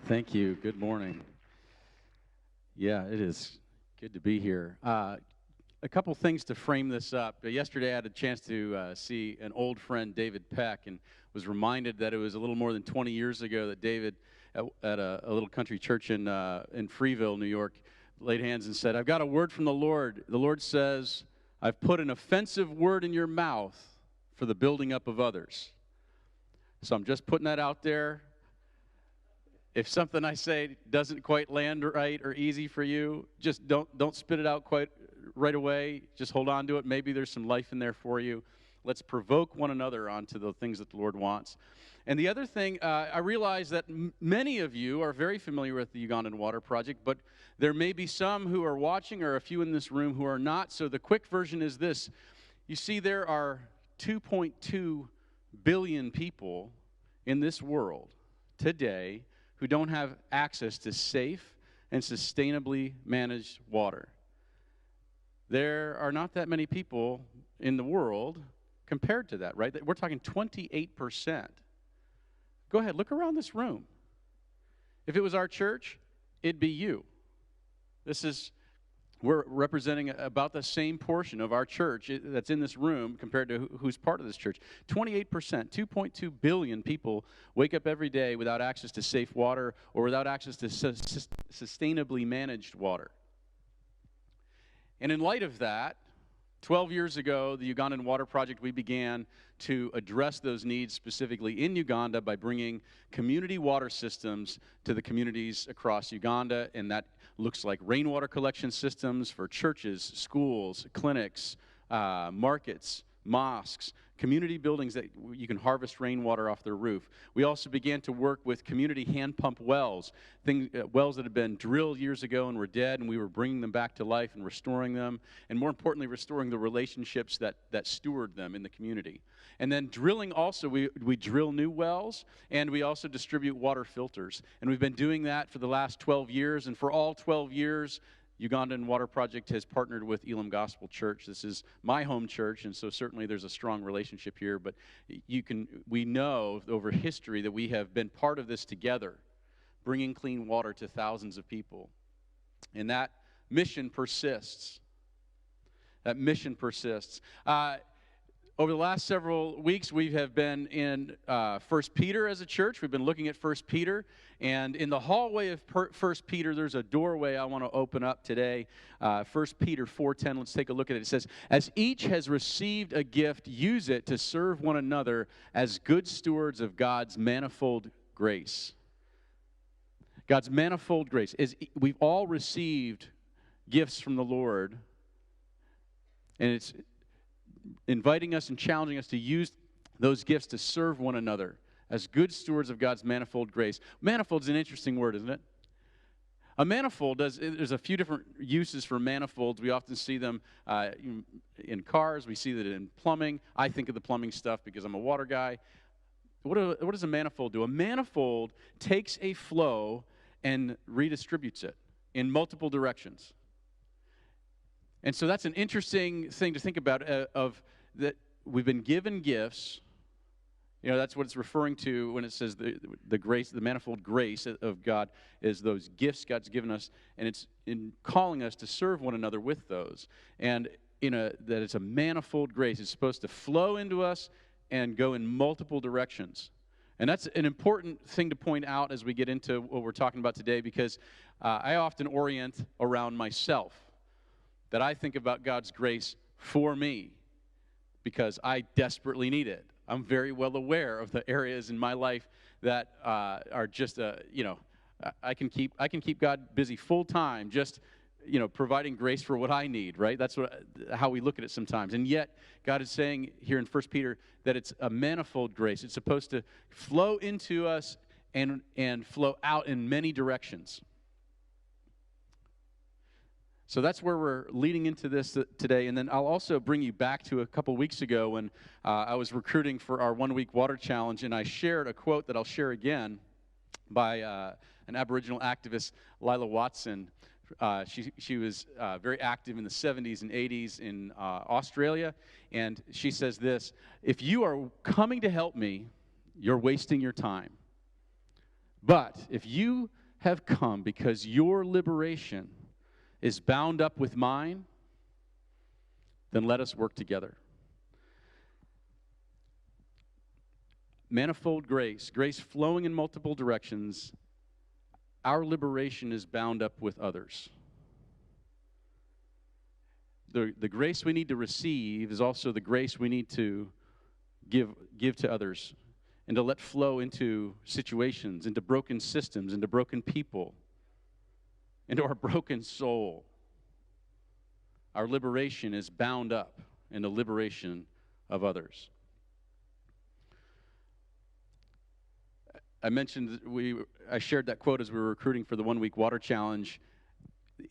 Thank you. Good morning. Yeah, it is good to be here. A couple things to frame this up. Yesterday, I had a chance to see an old friend, David Peck, and was reminded that it was a little more than 20 years ago that David, at a little country church in Freeville, New York, laid hands and said, "I've got a word from the Lord. The Lord says, I've put an offensive word in your mouth for the building up of others." So I'm just putting that out there. If something I say doesn't quite land right or easy for you, just don't spit it out quite right away. Just hold on to it. Maybe there's some life in there for you. Let's provoke one another onto the things that the Lord wants. And the other thing, I realize that many of you are very familiar with the Ugandan Water Project, but there may be some who are watching or a few in this room who are not. So the quick version is this. You see, there are 2.2 billion people in this world today who don't have access to safe and sustainably managed water. There are not that many people in the world compared to that, right? We're talking 28%. Go ahead, look around this room. If it was our church, it'd be you. We're representing about the same portion of our church that's in this room compared to who's part of this church. 28%, 2.2 billion people wake up every day without access to safe water or without access to sustainably managed water. And in light of that, 12 years ago, the Ugandan Water Project, we began to address those needs specifically in Uganda by bringing community water systems to the communities across Uganda, and that looks like rainwater collection systems for churches, schools, clinics, markets, mosques, community buildings that you can harvest rainwater off their roof. We also began to work with community hand pump wells, wells that had been drilled years ago and were dead, and we were bringing them back to life and restoring them, and more importantly, restoring the relationships that steward them in the community. And then drilling also, we drill new wells, and we also distribute water filters. And we've been doing that for the last 12 years, and for all 12 years, Ugandan Water Project has partnered with Elam Gospel Church. This is my home church, and so certainly there's a strong relationship here, but we know over history that we have been part of this together, bringing clean water to thousands of people. And that mission persists. That mission persists. Over the last several weeks, we have been in 1 Peter as a church. We've been looking at 1 Peter. And in the hallway of 1 Peter, there's a doorway I want to open up today. 1 Peter 4:10, let's take a look at it. It says, "As each has received a gift, use it to serve one another as good stewards of God's manifold grace." God's manifold grace. We've all received gifts from the Lord, and it's inviting us and challenging us to use those gifts to serve one another as good stewards of God's manifold grace. Manifold is an interesting word, isn't it? A manifold, there's a few different uses for manifolds. We often see them in cars. We see that in plumbing. I think of the plumbing stuff because I'm a water guy. What does a manifold do? A manifold takes a flow and redistributes it in multiple directions. And so that's an interesting thing to think about, of that we've been given gifts. You know, that's what it's referring to when it says the grace, the manifold grace of God is those gifts God's given us, and it's in calling us to serve one another with those. And that it's a manifold grace. It's supposed to flow into us and go in multiple directions. And that's an important thing to point out as we get into what we're talking about today, because I often orient around myself. That I think about God's grace for me because I desperately need it. I'm very well aware of the areas in my life that are just, I can keep God busy full time, just, providing grace for what I need, right? That's how we look at it sometimes. And yet, God is saying here in 1 Peter that it's a manifold grace. It's supposed to flow into us and flow out in many directions. So that's where we're leading into this today. And then I'll also bring you back to a couple weeks ago when I was recruiting for our one-week water challenge, and I shared a quote that I'll share again by an Aboriginal activist, Lila Watson. She was very active in the 70s and 80s in Australia, and she says this: "If you are coming to help me, you're wasting your time. But if you have come because your liberation is bound up with mine, then let us work together. Manifold grace, grace flowing in multiple directions. Our liberation is bound up with others. The grace we need to receive is also the grace we need to give to others and to let flow into situations, into broken systems, into broken people, into our broken soul. Our liberation is bound up in the liberation of others. I mentioned I shared that quote as we were recruiting for the 1-week water challenge.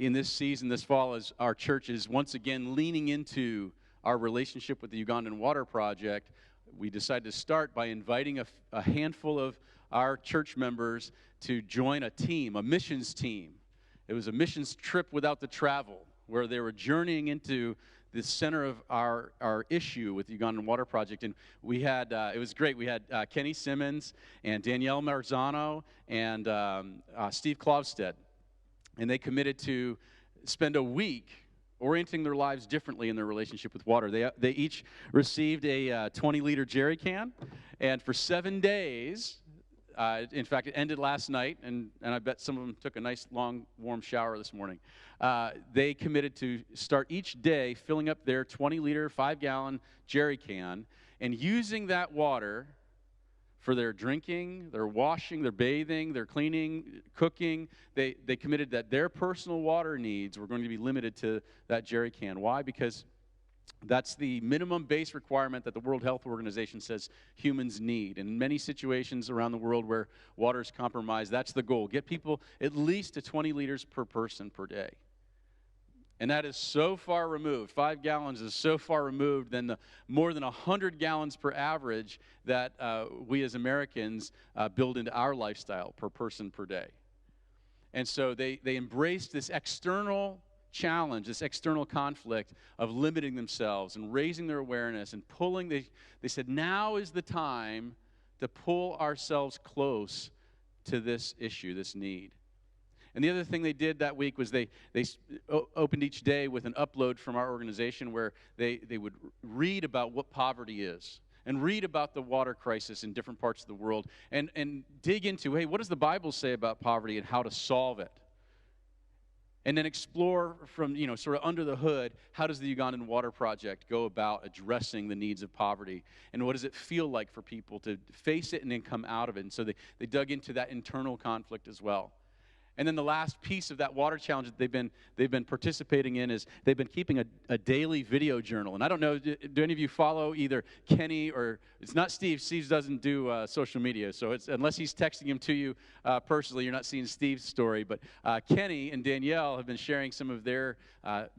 In this season, this fall, as our church is once again leaning into our relationship with the Ugandan Water Project, we decided to start by inviting a handful of our church members to join a team, a missions team. It was a missions trip without the travel, where they were journeying into the center of our issue with the Ugandan Water Project. And we had, it was great. We had Kenny Simmons and Danielle Marzano and Steve Klovstead. And they committed to spend a week orienting their lives differently in their relationship with water. They each received a 20-liter jerry can, and for 7 days, in fact, it ended last night, and I bet some of them took a nice, long, warm shower this morning. They committed to start each day filling up their 20-liter, 5-gallon jerry can and using that water for their drinking, their washing, their bathing, their cleaning, cooking. They committed that their personal water needs were going to be limited to that jerry can. Why? Because that's the minimum base requirement that the World Health Organization says humans need. And in many situations around the world where water is compromised, that's the goal. Get people at least to 20 liters per person per day. And that is so far removed. 5 gallons is so far removed than the more than 100 gallons per average that we as Americans build into our lifestyle per person per day. And so they embraced this external challenge, this external conflict of limiting themselves and raising their awareness and pulling. They said, now is the time to pull ourselves close to this issue, this need. And the other thing they did that week was they opened each day with an upload from our organization where they would read about what poverty is and read about the water crisis in different parts of the world and dig into, hey, what does the Bible say about poverty and how to solve it? And then explore from, sort of under the hood, how does the Ugandan Water Project go about addressing the needs of poverty? And what does it feel like for people to face it and then come out of it? And so they dug into that internal conflict as well. And then the last piece of that water challenge that they've been participating in is they've been keeping a daily video journal. And I don't know, do any of you follow either Kenny or, it's not Steve. Steve doesn't do social media, so it's unless he's texting him to you personally, you're not seeing Steve's story. But Kenny and Danielle have been sharing some of their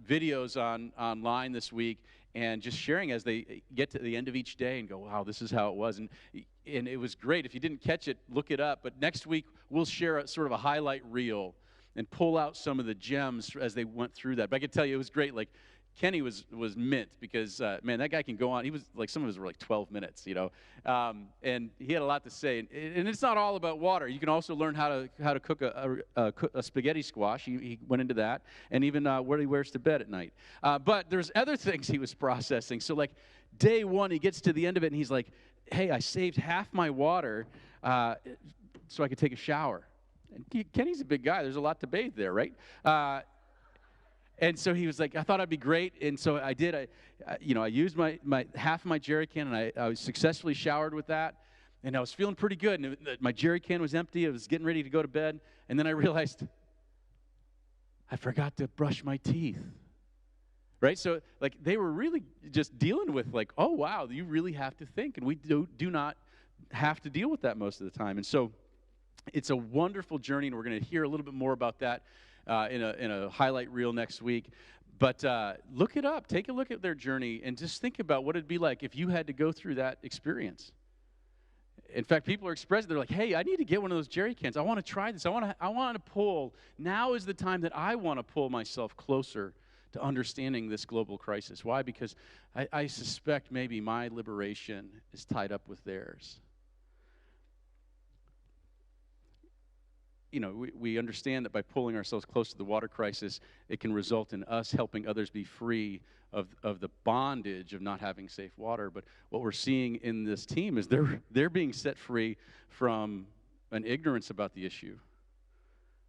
videos online this week, and just sharing as they get to the end of each day and go, wow, this is how it was. And it was great. If you didn't catch it, look it up. But next week, we'll share sort of a highlight reel and pull out some of the gems as they went through that. But I can tell you, it was great. Like, Kenny was mint because, man, that guy can go on. He was like, some of his were like 12 minutes, and he had a lot to say. And it's not all about water. You can also learn how to cook a spaghetti squash. He went into that, and even where he wears to bed at night. But there's other things he was processing. So like day one, he gets to the end of it, and he's like, hey, I saved half my water so I could take a shower. And Kenny's a big guy. There's a lot to bathe there, right? And so he was like, I thought it'd be great. And so I did. I used my half of my jerry can, and I was successfully showered with that. And I was feeling pretty good. And my jerry can was empty. I was getting ready to go to bed. And then I realized I forgot to brush my teeth. Right? So, like, they were really just dealing with, like, oh, wow, you really have to think. And we do not have to deal with that most of the time. And so it's a wonderful journey, and we're going to hear a little bit more about that in a highlight reel next week. But look it up. Take a look at their journey and just think about what it'd be like if you had to go through that experience. In fact, people are expressing, they're like, hey, I need to get one of those jerry cans. I want to try this. I want to pull. Now is the time that I want to pull myself closer to understanding this global crisis. Why? Because I suspect maybe my liberation is tied up with theirs. we understand that by pulling ourselves close to the water crisis, it can result in us helping others be free of the bondage of not having safe water. But what we're seeing in this team is they're being set free from an ignorance about the issue,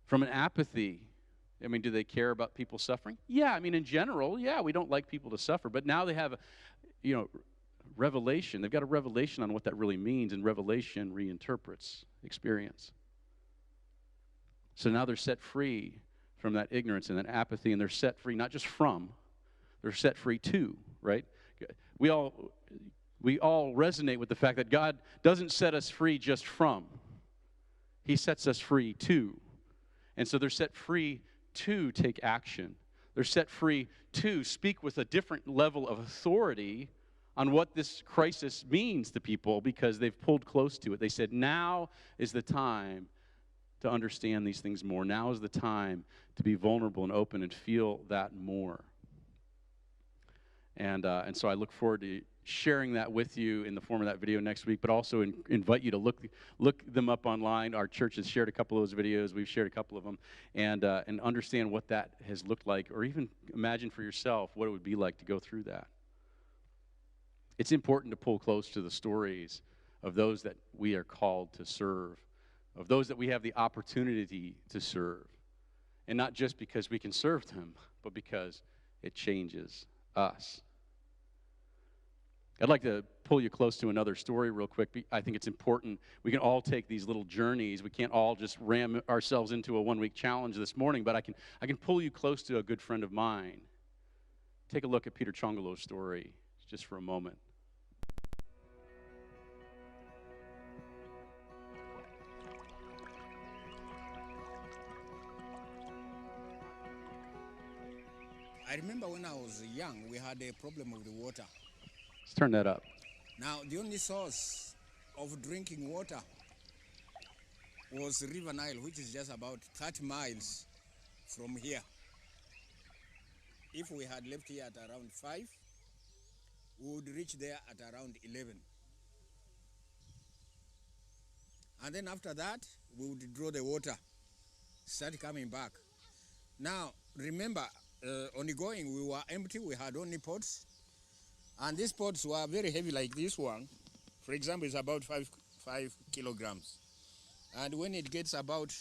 from an apathy. I mean, do they care about people suffering? Yeah, I mean, in general, yeah, we don't like people to suffer. But now they have, revelation. They've got a revelation on what that really means, and revelation reinterprets experience. So now they're set free from that ignorance and that apathy, and they're set free not just from, they're set free to, right? We all resonate with the fact that God doesn't set us free just from. He sets us free to. And so they're set free to take action. They're set free to speak with a different level of authority on what this crisis means to people because they've pulled close to it. They said, now is the time to understand these things more. Now is the time to be vulnerable and open and feel that more. And so I look forward to sharing that with you in the form of that video next week, but also invite you to look them up online. Our church has shared a couple of those videos. We've shared a couple of them, and understand what that has looked like, or even imagine for yourself what it would be like to go through that. It's important to pull close to the stories of those that we are called to serve, of those that we have the opportunity to serve, and not just because we can serve them, but because it changes us. I'd like to pull you close to another story real quick. I think it's important. We can all take these little journeys. We can't all just ram ourselves into a one-week challenge this morning, but I can pull you close to a good friend of mine. Take a look at Peter Chongolo's story just for a moment. I remember when I was young, we had a problem with the water. Let's turn that up. Now, the only source of drinking water was River Nile, which is just about 30 miles from here. If we had left here at around 5, we would reach there at around 11. And then after that, we would draw the water, start coming back. Now, remember, ongoing, we were empty, we had only pots. And these pots were very heavy like this one. For example, it's about 5 kilograms. And when it gets about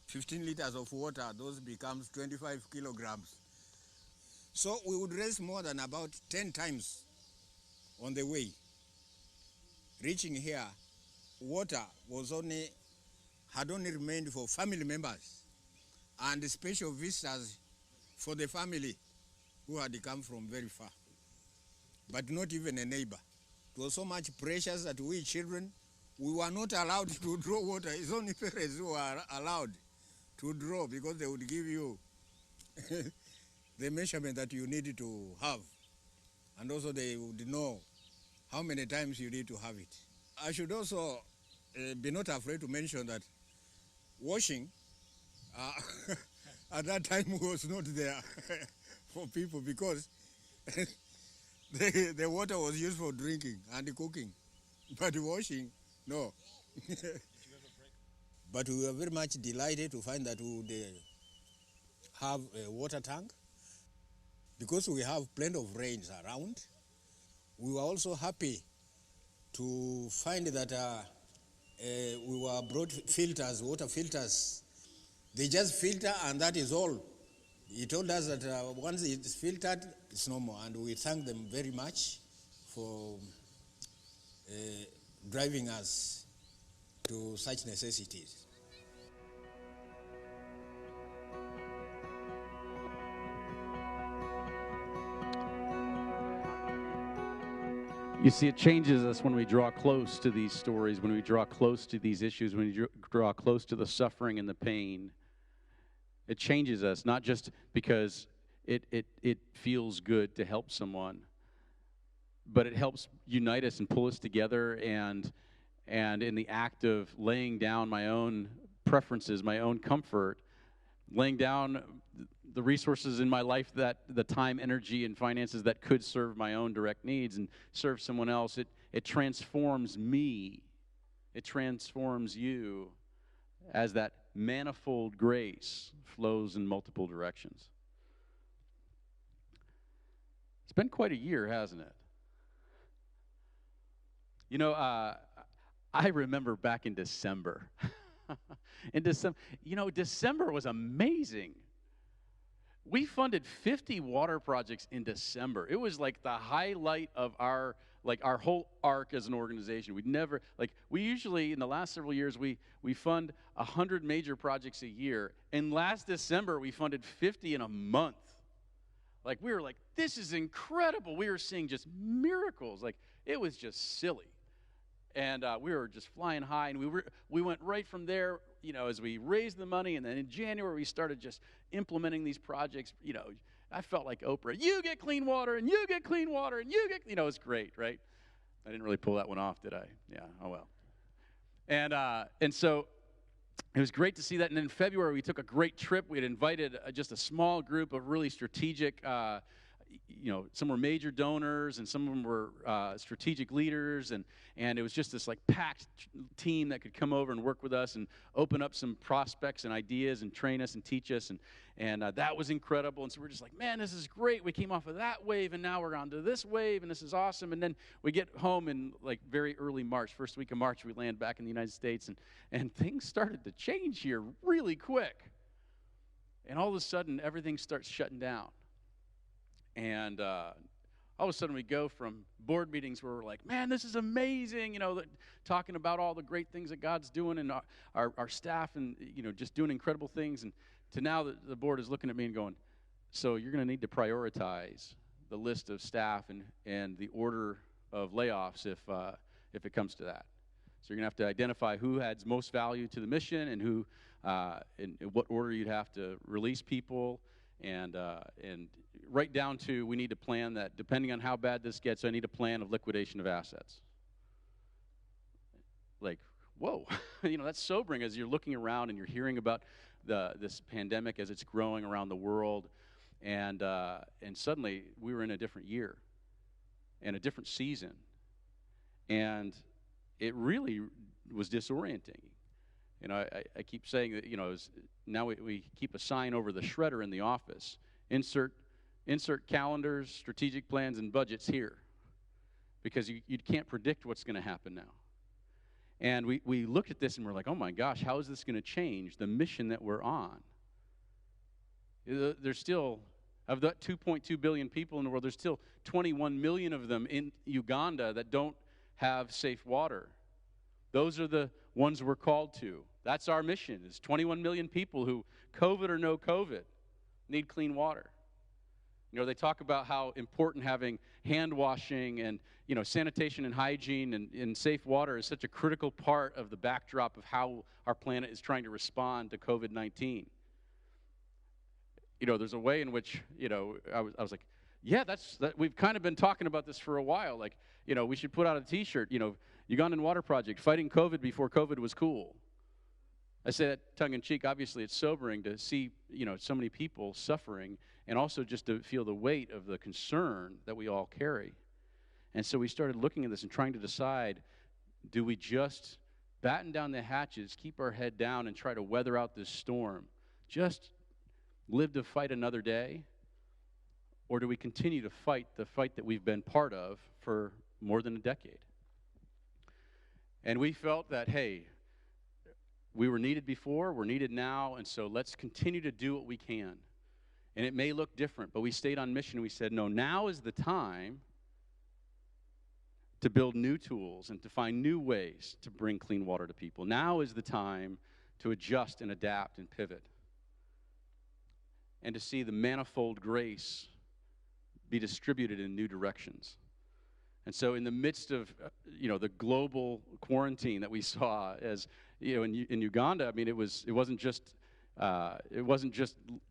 15 liters of water, those becomes 25 kilograms. So we would raise more than about 10 times on the way. Reaching here, water had only remained for family members and special visitors for the family who had come from very far, but not even a neighbor. It was so much precious that we children, we were not allowed to draw water. It's only parents who are allowed to draw because they would give you the measurement that you needed to have. And also they would know how many times you need to have it. I should also be not afraid to mention that washing at that time was not there for people because the water was used for drinking and cooking, but washing, no. But we were very much delighted to find that we would have a water tank because we have plenty of rains around. We were also happy to find that we were brought filters, water filters. They just filter and that is all. He told us that once it's filtered, it's no more. And we thank them very much for driving us to such necessities. You see, it changes us when we draw close to these stories, when we draw close to these issues, when we draw close to the suffering and the pain. It changes us, not just because it feels good to help someone, but it helps unite us and pull us together, and in the act of laying down my own preferences, my own comfort, laying down the resources in my life, that the time, energy, and finances that could serve my own direct needs and serve someone else, it transforms me. It transforms you as that manifold grace flows in multiple directions. It's been quite a year, hasn't it? You know, I remember back in December. In December, December was amazing. We funded 50 water projects in December. It was like the highlight of our whole arc as an organization. We usually in the last several years we fund 100 major projects a year. And last December we funded 50 in a month. Like we were like, this is incredible. We were seeing just miracles. Like it was just silly. And we were just flying high, and we went right from there, as we raised the money, and then in January we started just implementing these projects. I felt like Oprah. You get clean water, and you get clean water, and you get, it's great, right? I didn't really pull that one off, did I? Yeah, oh well. And so it was great to see that. And in February we took a great trip. We had invited just a small group of really strategic some were major donors, and some of them were strategic leaders, and it was just this like packed team that could come over and work with us and open up some prospects and ideas and train us and teach us, and that was incredible. And so we're just like, man, this is great. We came off of that wave, and now we're on to this wave, and this is awesome. And then we get home in like very early March, first week of March, we land back in the United States, and things started to change here really quick. And all of a sudden, everything starts shutting down. And all of a sudden we go from board meetings where we're like, man, this is amazing, talking about all the great things that God's doing, and our staff, and just doing incredible things, and to now the board is looking at me and going, so you're going to need to prioritize the list of staff and the order of layoffs if it comes to that. So you're going to have to identify who adds most value to the mission, and who in what order you'd have to release people, and right down to, we need to plan that depending on how bad this gets, I need a plan of liquidation of assets. Like, whoa, that's sobering as you're looking around and you're hearing about this pandemic as it's growing around the world, and suddenly we were in a different year and a different season, and it really was disorienting. I keep saying that, now we keep a sign over the shredder in the office. Insert calendars, strategic plans, and budgets here. Because you can't predict what's going to happen now. And we looked at this and we're like, oh my gosh, how is this going to change the mission that we're on? There's still, of that 2.2 billion people in the world, there's still 21 million of them in Uganda that don't have safe water. Those are the ones we're called to. That's our mission, is 21 million people who, COVID or no COVID, need clean water. They talk about how important having hand washing and, sanitation and hygiene and safe water is such a critical part of the backdrop of how our planet is trying to respond to COVID-19. There's a way in which, I was like, yeah, we've kind of been talking about this for a while. Like, we should put out a T-shirt, Ugandan Water Project, fighting COVID before COVID was cool. I say that tongue-in-cheek. Obviously, it's sobering to see, so many people suffering, and also just to feel the weight of the concern that we all carry. And so we started looking at this and trying to decide, do we just batten down the hatches, keep our head down, and try to weather out this storm, just live to fight another day? Or do we continue to fight the fight that we've been part of for more than a decade? And we felt that, hey, we were needed before, we're needed now, and so let's continue to do what we can. And it may look different, but we stayed on mission. We said, no, now is the time to build new tools and to find new ways to bring clean water to people. Now is the time to adjust and adapt and pivot, and to see the manifold grace be distributed in new directions. And so in the midst of, the global quarantine that we saw, as in Uganda, I mean, it wasn't just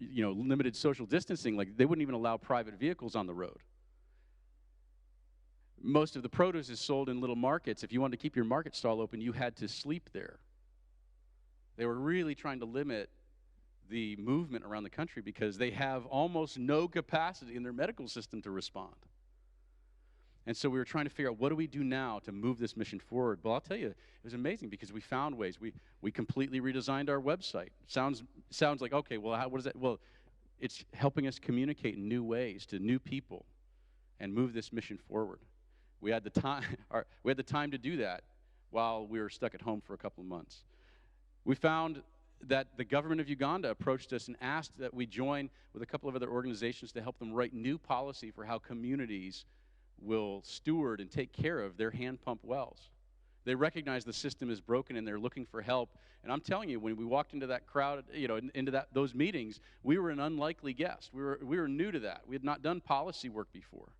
limited social distancing. Like, they wouldn't even allow private vehicles on the road. Most of the produce is sold in little markets. If you wanted to keep your market stall open, you had to sleep there. They were really trying to limit the movement around the country because they have almost no capacity in their medical system to respond. And so we were trying to figure out, what do we do now to move this mission forward? Well, I'll tell you, it was amazing because we found ways. We completely redesigned our website. Sounds like, okay, well, what is that? Well, it's helping us communicate in new ways to new people and move this mission forward. We had the time to do that while we were stuck at home for a couple of months. We found that the government of Uganda approached us and asked that we join with a couple of other organizations to help them write new policy for how communities will steward and take care of their hand pump wells. They recognize the system is broken and they're looking for help. And I'm telling you, when we walked into that crowd, into those meetings, we were an unlikely guest. We were new to that. We had not done policy work before.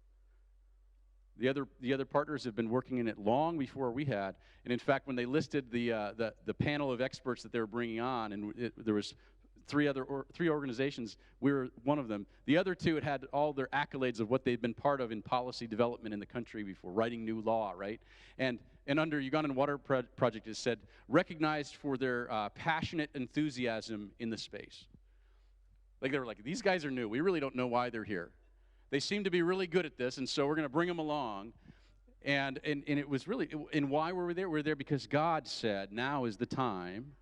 The other partners have been working in it long before we had. And in fact, when they listed the panel of experts that they were bringing on, and there was three organizations, we were one of them. The other two had all their accolades of what they'd been part of in policy development in the country before, writing new law, right? And under Ugandan Water Project, it said, recognized for their passionate enthusiasm in the space. Like, they were like, these guys are new. We really don't know why they're here. They seem to be really good at this, and so we're going to bring them along. And it was really, and why were we there? We're there because God said, now is the time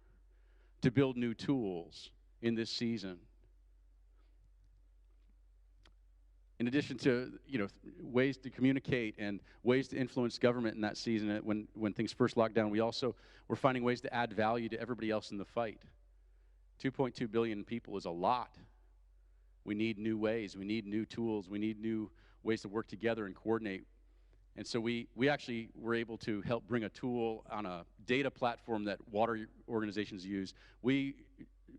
to build new tools in this season. In addition to, ways to communicate and ways to influence government in that season, when things first locked down, we also were finding ways to add value to everybody else in the fight. 2.2 billion people is a lot. We need new ways. We need new tools. We need new ways to work together and coordinate. And so we actually were able to help bring a tool on a data platform that water organizations use. We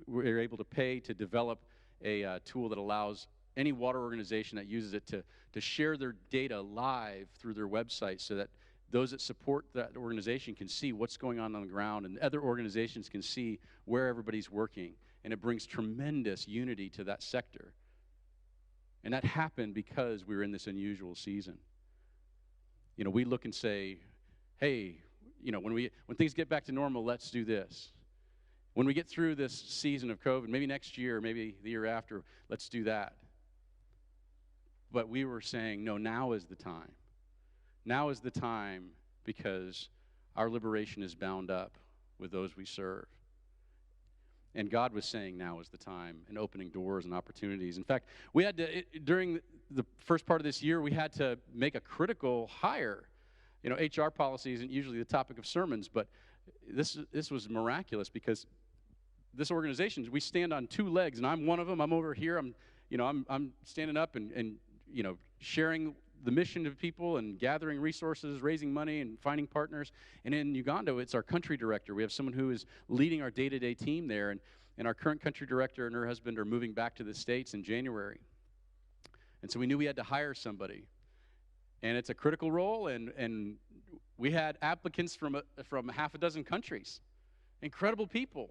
were able to pay to develop a tool that allows any water organization that uses it to share their data live through their website, so that those that support that organization can see what's going on the ground, and other organizations can see where everybody's working. And it brings tremendous unity to that sector. And that happened because we were in this unusual season. We look and say, hey, when things get back to normal, let's do this. When we get through this season of COVID, maybe next year, maybe the year after, let's do that. But we were saying, no, now is the time. Now is the time, because our liberation is bound up with those we serve. And God was saying now is the time, and opening doors and opportunities. In fact, we had to, during the first part of this year, we had to make a critical hire. HR policy isn't usually the topic of sermons, but this was miraculous, because this organization, we stand on two legs, and I'm one of them. I'm over here. I'm standing up and sharing the mission to people and gathering resources, raising money, and finding partners. And in Uganda, it's our country director. We have someone who is leading our day-to-day team there, and our current country director and her husband are moving back to the States in January. And so we knew we had to hire somebody. And it's a critical role, and we had applicants from half a dozen countries. Incredible people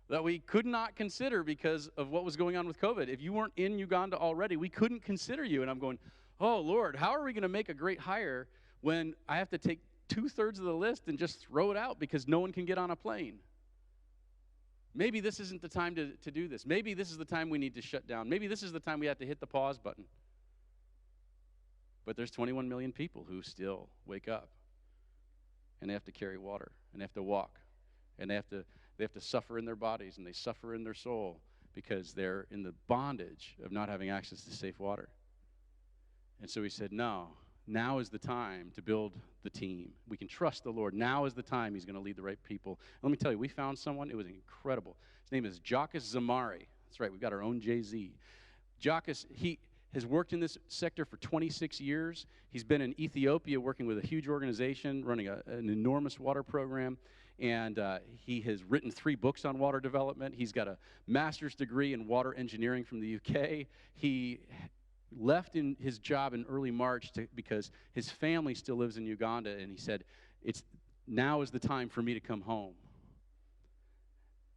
that we could not consider because of what was going on with COVID. If you weren't in Uganda already, we couldn't consider you. And I'm going, oh, Lord, how are we going to make a great hire when I have to take 2/3 of the list and just throw it out because no one can get on a plane? Maybe this isn't the time to do this. Maybe this is the time we need to shut down. Maybe this is the time we have to hit the pause button. But there's 21 million people who still wake up, and they have to carry water, and they have to walk, and they have to suffer in their bodies, and they suffer in their soul because they're in the bondage of not having access to safe water. And so we said, no, now is the time to build the team. We can trust the Lord. Now is the time He's going to lead the right people. And let me tell you, we found someone. It was incredible. His name is Jacques Zamari. That's right. We've got our own Jay-Z. Jacques, he has worked in this sector for 26 years. He's been in Ethiopia working with a huge organization, running an enormous water program. And he has written 3 books on water development. He's got a master's degree in water engineering from the UK. He left in his job in early March because his family still lives in Uganda, and he said, now is the time for me to come home.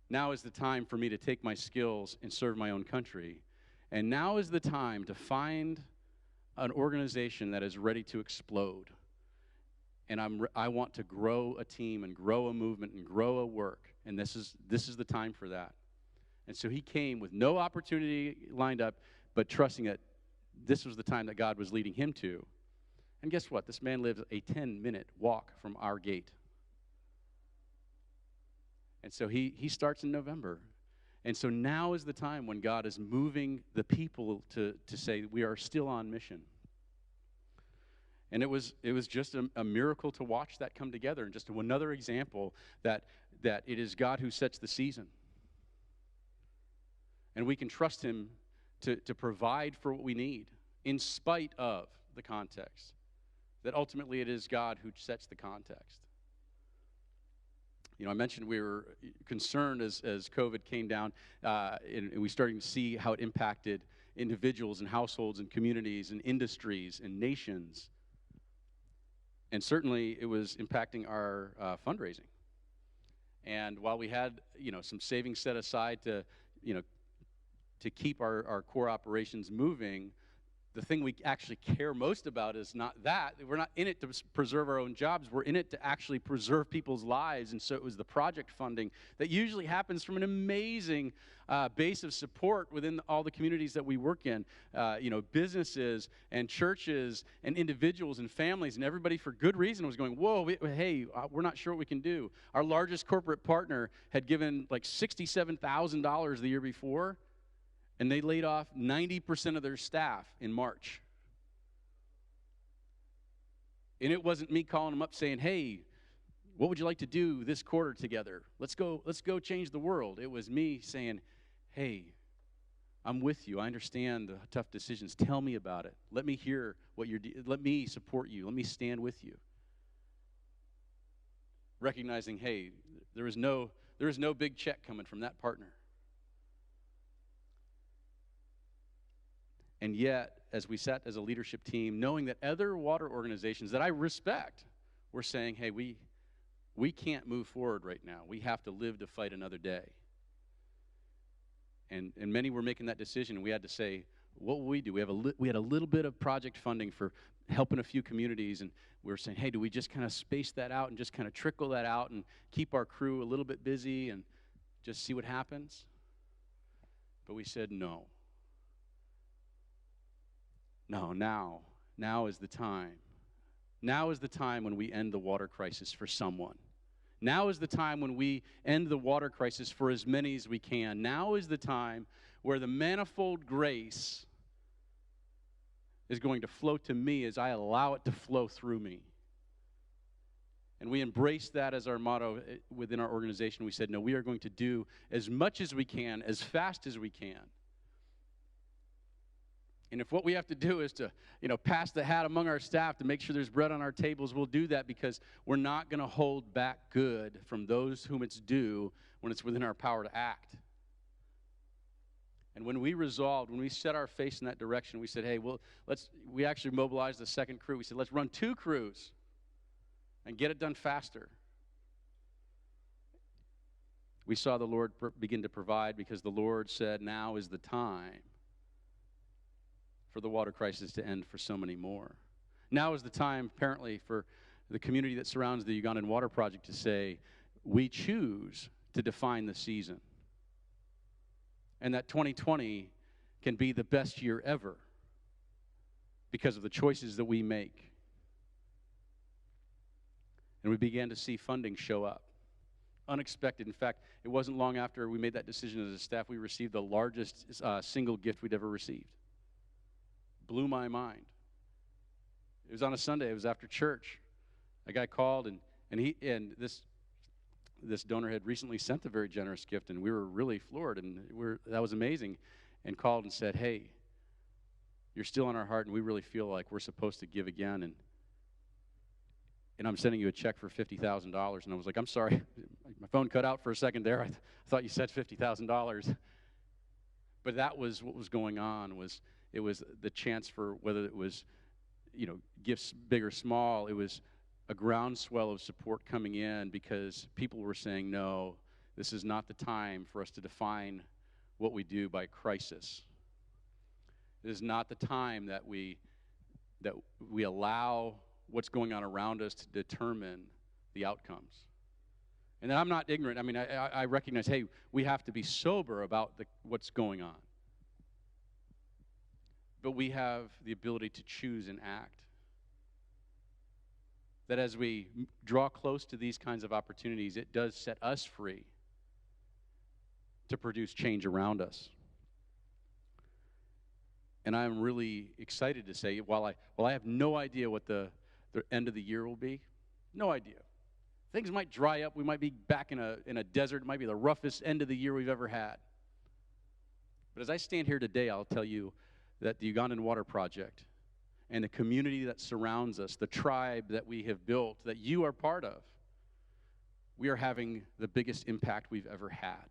Now is the time for me to take my skills and serve my own country. And now is the time to find an organization that is ready to explode. And I want to grow a team and grow a movement and grow a work. And this is the time for that. And so he came with no opportunity lined up, but trusting that this was the time that God was leading him to. And guess what? This man lives a 10-minute walk from our gate. And so he starts in November. And so now is the time when God is moving the people to say, we are still on mission. And it was just a miracle to watch that come together, and just another example that it is God who sets the season. And we can trust him to provide for what we need in spite of the context. That ultimately it is God who sets the context. I mentioned we were concerned as COVID came down, and we started to see how it impacted individuals and households and communities and industries and nations. And certainly it was impacting our fundraising. And while we had, some savings set aside to keep our core operations moving, the thing we actually care most about is not that. We're not in it to preserve our own jobs. We're in it to actually preserve people's lives. And so it was the project funding that usually happens from an amazing base of support within all the communities that we work in. Businesses and churches and individuals and families, and everybody for good reason was going, whoa, we're not sure what we can do. Our largest corporate partner had given like $67,000 the year before, and they laid off 90% of their staff in March. And it wasn't me calling them up saying, hey, what would you like to do this quarter together? Let's go change the world. It was me saying, hey, I'm with you. I understand the tough decisions. Tell me about it. Let me hear what let me support you. Let me stand with you. Recognizing, hey, there is no big check coming from that partner. And yet, as we sat as a leadership team, knowing that other water organizations that I respect were saying, hey, we can't move forward right now. We have to live to fight another day. And many were making that decision, and we had to say, what will we do? We had a little bit of project funding for helping a few communities, and we were saying, hey, do we just kind of space that out and just kind of trickle that out and keep our crew a little bit busy and just see what happens? But we said no. No, now is the time. Now is the time when we end the water crisis for someone. Now is the time when we end the water crisis for as many as we can. Now is the time where the manifold grace is going to flow to me as I allow it to flow through me. And we embraced that as our motto within our organization. We said, no, we are going to do as much as we can, as fast as we can. And if what we have to do is to, pass the hat among our staff to make sure there's bread on our tables, we'll do that, because we're not going to hold back good from those whom it's due when it's within our power to act. And when we set our face in that direction, we said, hey, we actually mobilized the second crew. We said, let's run 2 crews and get it done faster. We saw the Lord begin to provide, because the Lord said, now is the time for the water crisis to end for so many more. Now is the time, apparently, for the community that surrounds the Ugandan Water Project to say, we choose to define the season. And that 2020 can be the best year ever because of the choices that we make. And we began to see funding show up. Unexpected. In fact, it wasn't long after we made that decision as a staff, we received the largest single gift we'd ever received. Blew my mind. It was on a Sunday. It was after church. A guy called, and this donor had recently sent a very generous gift, and we were really floored, and that was amazing. And called and said, "Hey, you're still in our heart, and we really feel like we're supposed to give again, and I'm sending you a check for $50,000." And I was like, "I'm sorry, my phone cut out for a second there. I thought you said $50,000." But that was what was going on. It was the chance for, whether it was, gifts big or small, it was a groundswell of support coming in, because people were saying, no, this is not the time for us to define what we do by crisis. It is not the time that we allow what's going on around us to determine the outcomes. And I'm not ignorant. I mean, I recognize, hey, we have to be sober about what's going on. But we have the ability to choose and act. that as we draw close to these kinds of opportunities, it does set us free to produce change around us. And I'm really excited to say, while I have no idea what the end of the year will be, no idea. Things might dry up. We might be back in a desert. It might be the roughest end of the year we've ever had. But as I stand here today, I'll tell you that the Ugandan Water Project and the community that surrounds us, the tribe that we have built, that you are part of, we are having the biggest impact we've ever had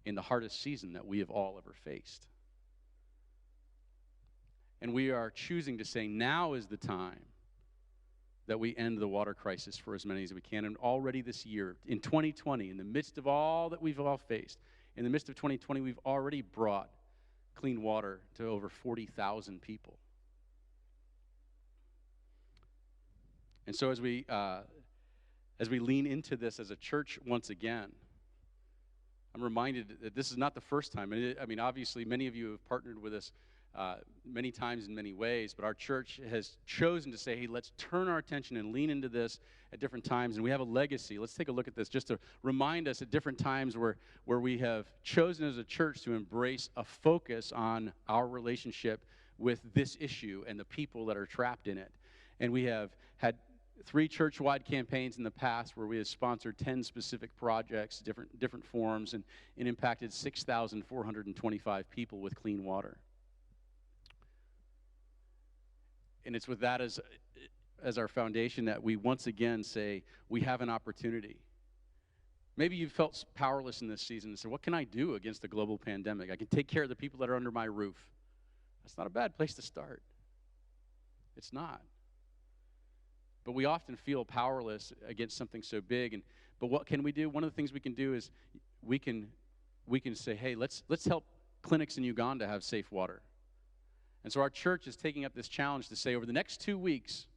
in the hardest season that we have all ever faced. And we are choosing to say now is the time that we end the water crisis for as many as we can. And already this year, in 2020, in the midst of all that we've all faced, in the midst of 2020, we've already brought clean water to over 40,000 people. And so as we lean into this as a church once again, I'm reminded that this is not the first time. And obviously, many of you have partnered with us many times in many ways, but our church has chosen to say, hey, let's turn our attention and lean into this at different times. And we have a legacy. Let's take a look at this just to remind us at different times where we have chosen as a church to embrace a focus on our relationship with this issue and the people that are trapped in it. And we have had 3 church-wide campaigns in the past where we have sponsored 10 specific projects, different forms, and impacted 6,425 people with clean water. And it's with that as our foundation that we once again say we have an opportunity. Maybe you've felt powerless in this season and said, what can I do against the global pandemic? I can take care of the people that are under my roof. That's not a bad place to start. It's not. But we often feel powerless against something so big. But what can we do? One of the things we can do is we can say, hey, let's help clinics in Uganda have safe water. And so our church is taking up this challenge to say over the next 2 weeks,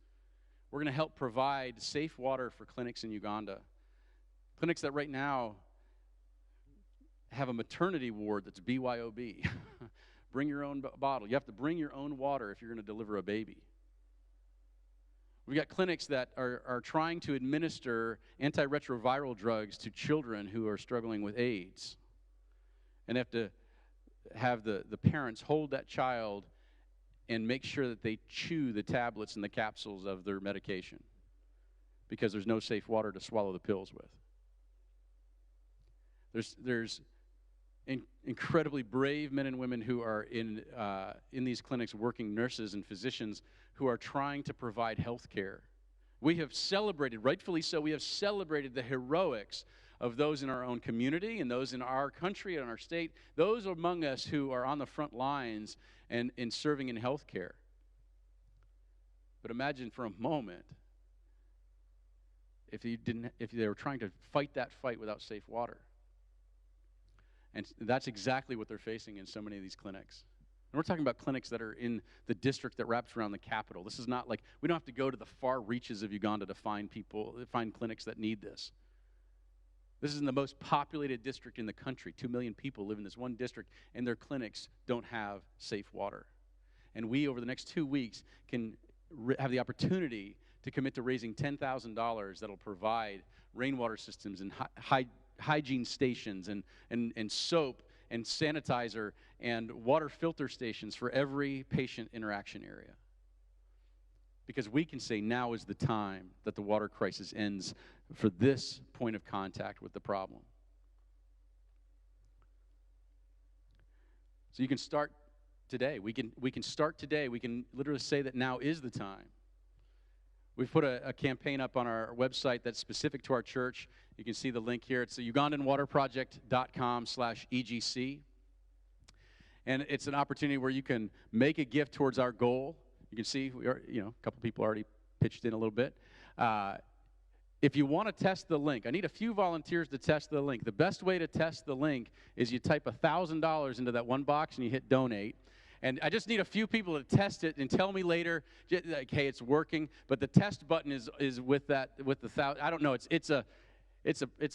we're going to help provide safe water for clinics in Uganda. Clinics that right now have a maternity ward that's BYOB. Bring your own bottle. You have to bring your own water if you're going to deliver a baby. We've got clinics that are trying to administer antiretroviral drugs to children who are struggling with AIDS. And have to have the parents hold that child and make sure that they chew the tablets and the capsules of their medication because there's no safe water to swallow the pills with. There's incredibly brave men and women who are in these clinics, working nurses and physicians who are trying to provide health care. We have celebrated, rightfully so, we have celebrated the heroics of those in our own community and those in our country and our state, those among us who are on the front lines and in serving in health care. But imagine for a moment if they were trying to fight that fight without safe water. And that's exactly what they're facing in so many of these clinics. And we're talking about clinics that are in the district that wraps around the capital. This is not like, we don't have to go to the far reaches of Uganda to find clinics that need this. This is in the most populated district in the country. 2 million people live in this one district, and their clinics don't have safe water. And we, over the next 2 weeks, can have the opportunity to commit to raising $10,000 that'll provide rainwater systems and hygiene stations and soap and sanitizer and water filter stations for every patient interaction area. Because we can say now is the time that the water crisis ends for this point of contact with the problem. So you can start today. We can start today. We can literally say that now is the time. We've put a campaign up on our website that's specific to our church. You can see the link here. It's the ugandanwaterproject.com/EGC. And it's an opportunity where you can make a gift towards our goal. You can see we are, a couple people already pitched in a little bit. If you want to test the link, I need a few volunteers to test the link. The best way to test the link is you type $1,000 into that one box and you hit donate. And I just need a few people to test it and tell me later, like, hey, it's working. But the test button is with the $1,000. I don't know. It's a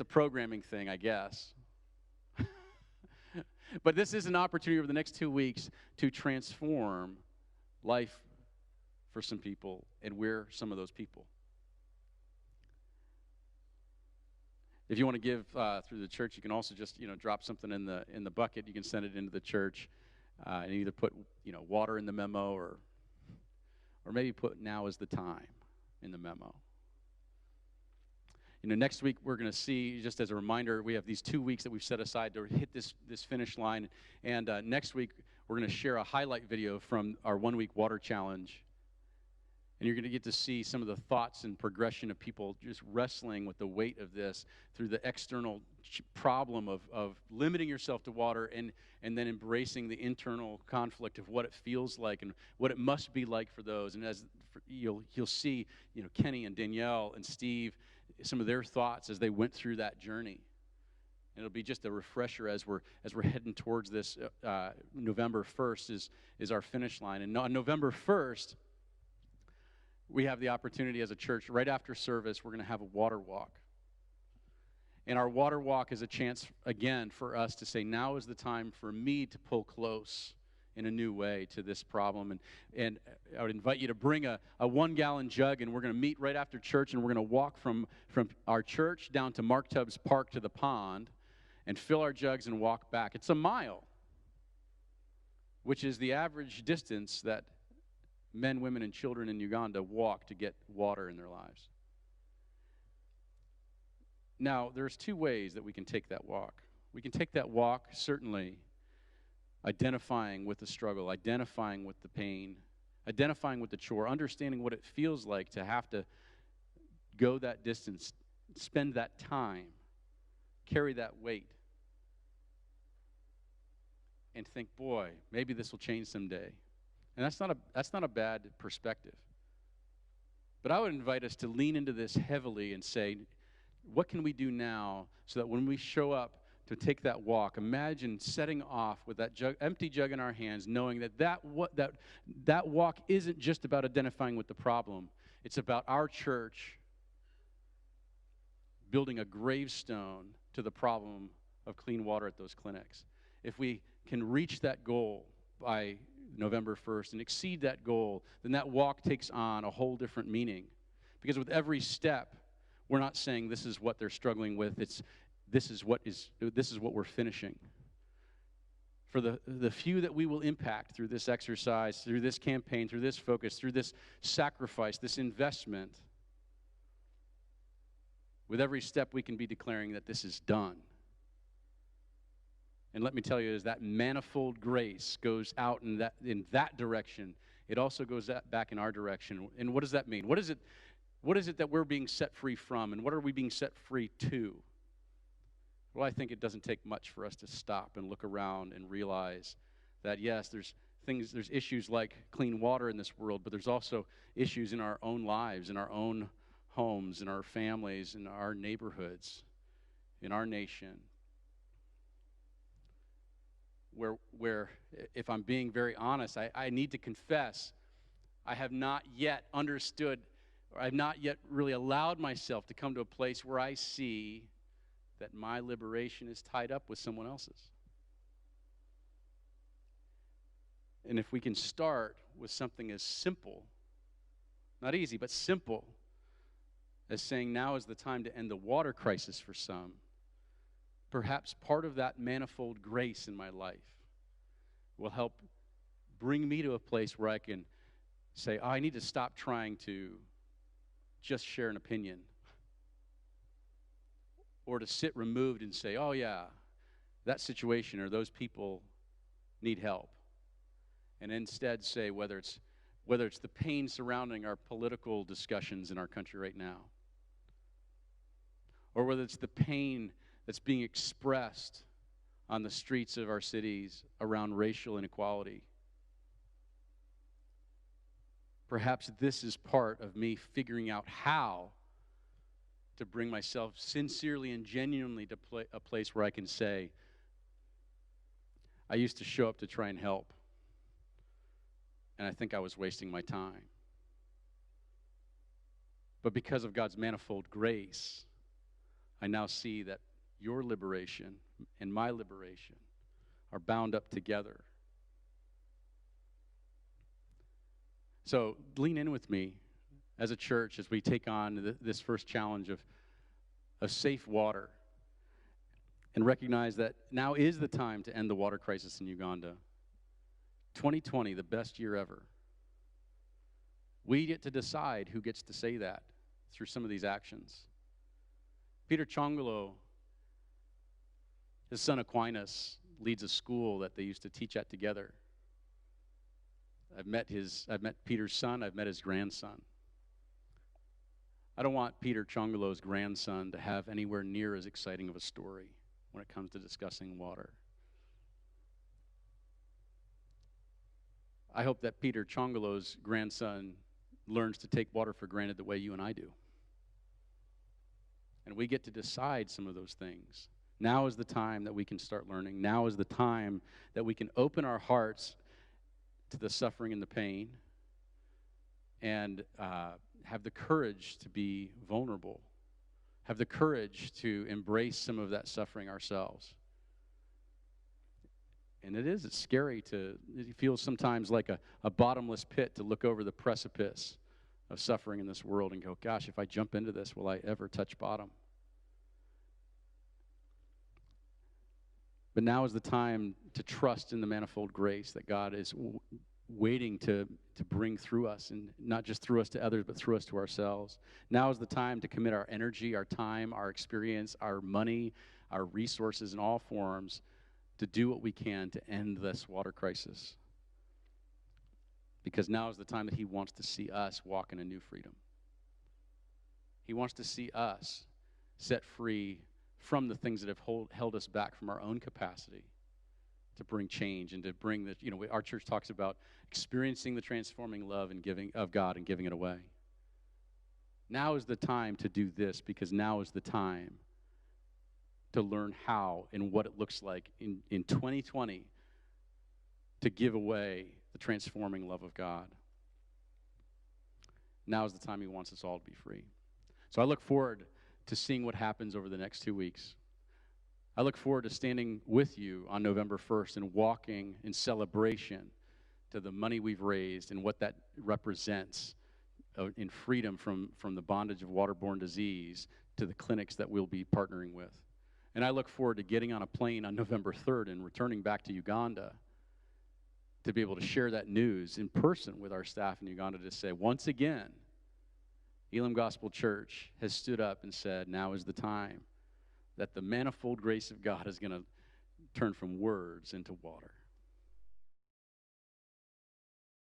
programming thing, I guess. But this is an opportunity over the next 2 weeks to transform life for some people, and we're some of those people. If you want to give through the church, you can also just drop something in the bucket. You can send it into the church, and either put water in the memo, or maybe put "now is the time" in the memo. Next week we're going to see, just as a reminder, we have these 2 weeks that we've set aside to hit this finish line. And next week we're going to share a highlight video from our 1-week water challenge. And you're going to get to see some of the thoughts and progression of people just wrestling with the weight of this through the external problem of limiting yourself to water, and then embracing the internal conflict of what it feels like and what it must be like for those. And you'll see, Kenny and Danielle and Steve, some of their thoughts as they went through that journey. And it'll be just a refresher as we're heading towards this. November 1st is our finish line. And on November 1st, we have the opportunity as a church, right after service, we're going to have a water walk. And our water walk is a chance, again, for us to say, now is the time for me to pull close in a new way to this problem. And I would invite you to bring a 1-gallon jug, and we're going to meet right after church, and we're going to walk from our church down to Mark Tubbs Park to the pond and fill our jugs and walk back. It's a mile, which is the average distance that men, women, and children in Uganda walk to get water in their lives. Now, there's 2 ways that we can take that walk. We can take that walk, certainly, identifying with the struggle, identifying with the pain, identifying with the chore, understanding what it feels like to have to go that distance, spend that time, carry that weight, and think, boy, maybe this will change someday. And that's not a bad perspective. But I would invite us to lean into this heavily and say, what can we do now so that when we show up to take that walk, imagine setting off with that empty jug in our hands, knowing that walk isn't just about identifying with the problem. It's about our church building a gravestone to the problem of clean water at those clinics. If we can reach that goal by November 1st and exceed that goal, then that walk takes on a whole different meaning. Because with every step, we're not saying this is what they're struggling with. This is what we're finishing. For the few that we will impact through this exercise, through this campaign, through this focus, through this sacrifice, this investment, with every step we can be declaring that this is done. And let me tell you, as that manifold grace goes out in that direction, it also goes back in our direction. And what does that mean? What is it that we're being set free from, and what are we being set free to? Well, I think it doesn't take much for us to stop and look around and realize that, yes, there's issues like clean water in this world, but there's also issues in our own lives, in our own homes, in our families, in our neighborhoods, in our nation, where if I'm being very honest, I need to confess, I have not yet understood, or I've not yet really allowed myself to come to a place where I see that my liberation is tied up with someone else's. And if we can start with something as simple, not easy, but simple, as saying now is the time to end the water crisis for some, perhaps part of that manifold grace in my life will help bring me to a place where I can say, I need to stop trying to just share an opinion, or to sit removed and say, oh yeah, that situation or those people need help. And instead say, whether it's the pain surrounding our political discussions in our country right now, or whether it's the pain that's being expressed on the streets of our cities around racial inequality. Perhaps this is part of me figuring out how to bring myself sincerely and genuinely to a place where I can say, I used to show up to try and help, and I think I was wasting my time. But because of God's manifold grace, I now see that your liberation and my liberation are bound up together. So lean in with me as a church as we take on this first challenge of of safe water, and recognize that now is the time to end the water crisis in Uganda. 2020, the best year ever. We get to decide who gets to say that through some of these actions. Peter Chongolo, his son Aquinas, leads a school that they used to teach at together. I've met Peter's son, I've met his grandson. I don't want Peter Chongolo's grandson to have anywhere near as exciting of a story when it comes to discussing water. I hope that Peter Chongolo's grandson learns to take water for granted the way you and I do. And we get to decide some of those things. Now is the time that we can start learning. Now is the time that we can open our hearts to the suffering and the pain and have the courage to be vulnerable, have the courage to embrace some of that suffering ourselves. And it's scary it feels sometimes like a bottomless pit to look over the precipice of suffering in this world and go, gosh, if I jump into this, will I ever touch bottom? But now is the time to trust in the manifold grace that God is waiting to bring through us, and not just through us to others, but through us to ourselves. Now is the time to commit our energy, our time, our experience, our money, our resources in all forms to do what we can to end this water crisis. Because now is the time that he wants to see us walk in a new freedom. He wants to see us set free from the things that have held us back from our own capacity to bring change and to bring our church talks about experiencing the transforming love and giving of God and giving it away. Now is the time to do this, because now is the time to learn how and what it looks like in 2020 to give away the transforming love of God. Now is the time he wants us all to be free. So I look forward to seeing what happens over the next 2 weeks. I look forward to standing with you on November 1st and walking in celebration to the money we've raised and what that represents in freedom from the bondage of waterborne disease to the clinics that we'll be partnering with. And I look forward to getting on a plane on November 3rd and returning back to Uganda to be able to share that news in person with our staff in Uganda to say, once again, Elam Gospel Church has stood up and said, now is the time that the manifold grace of God is going to turn from words into water.